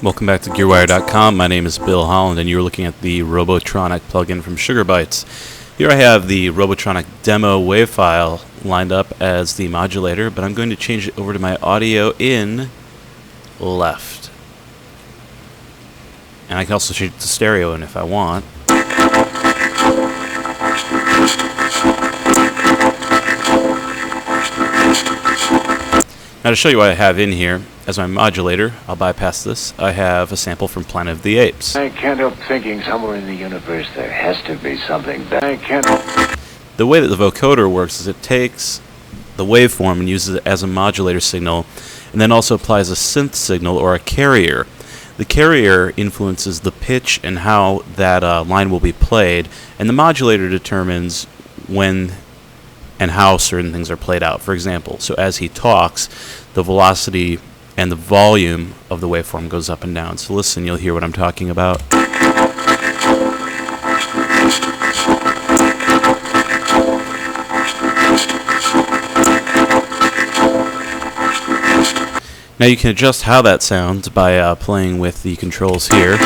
Welcome back to GearWire.com. My name is Bill Holland, and you're looking at the Robotronic plugin from Sugar Bytes. Here I have the Robotronic demo WAV file lined up as the modulator, but I'm going to change it over to my audio in left. And I can also change it to stereo in if I want. Now to show you what I have in here, as my modulator, I'll bypass this, I have a sample from Planet of the Apes. I can't help thinking somewhere in the universe there has to be something that I can't... The way that the vocoder works is it takes the waveform and uses it as a modulator signal, and then also applies a synth signal or a carrier. The carrier influences the pitch and how that line will be played, and the modulator determines when and how certain things are played out. For example, so as he talks, the velocity and the volume of the waveform goes up and down. So listen, you'll hear what I'm talking about. Now you can adjust how that sounds by playing with the controls here.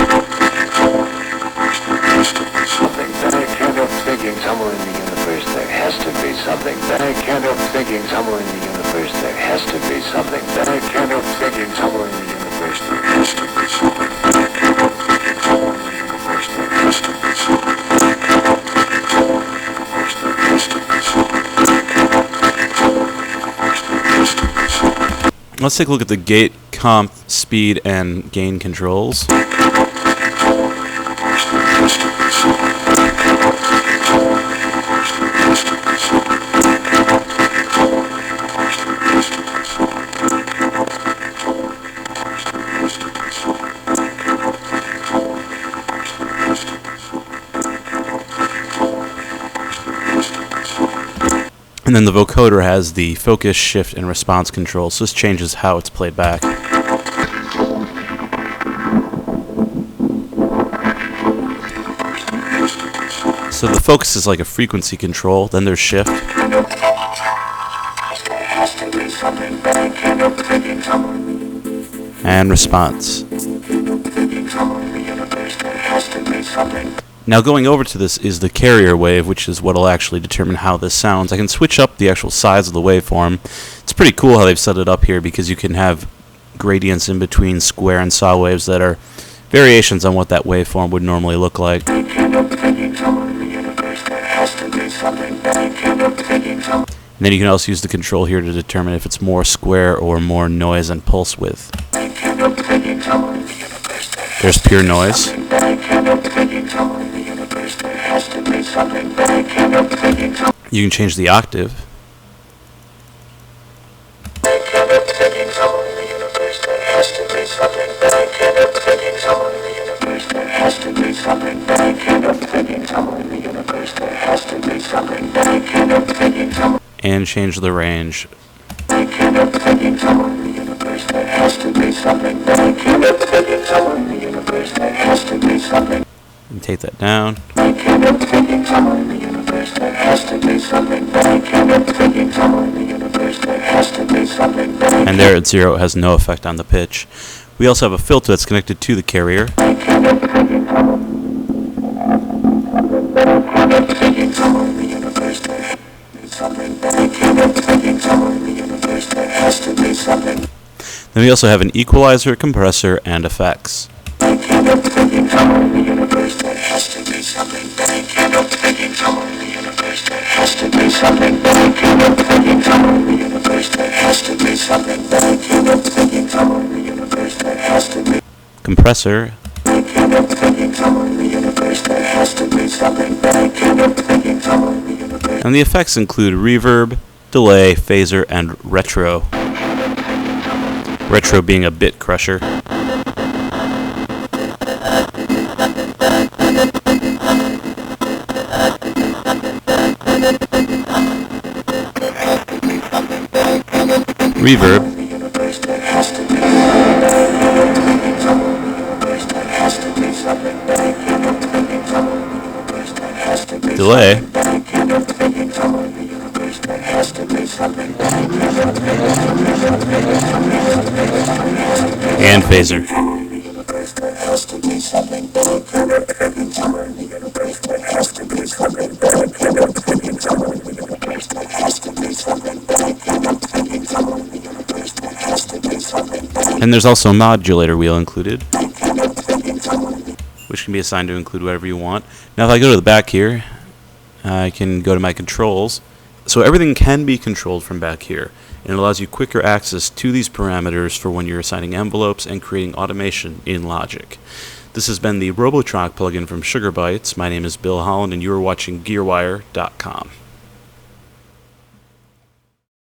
Something that I can't help thinking somewhere in the universe there has to be something that I can't help thinking somewhere in the universe there has to be something. Let's take a look at the gate, comp, speed, and gain controls. And then the vocoder has the focus, shift, and response control, so this changes how it's played back. So the focus is like a frequency control, then there's shift. And response. Now going over to this is the carrier wave, which is what will actually determine how this sounds. I can switch up the actual size of the waveform. It's pretty cool how they've set it up here because you can have gradients in between square and saw waves that are variations on what that waveform would normally look like. And then you can also use the control here to determine if it's more square or more noise and pulse width. There's pure noise. You can change the octave. And change the range. And take that down. And there at 0 it has no effect on the pitch. We also have a filter that's connected to the carrier. Then we also have an equalizer, compressor, and effects. Compressor. And the effects include reverb, delay, phaser, and retro. Retro being a bit crusher. Reverb. Delay. And phaser. And there's also a modulator wheel included, which can be assigned to include whatever you want. Now if I go to the back here, I can go to my controls. So everything can be controlled from back here, and it allows you quicker access to these parameters for when you're assigning envelopes and creating automation in Logic. This has been the Robotronic plugin from Sugar Bytes. My name is Bill Holland, and you are watching GearWire.com.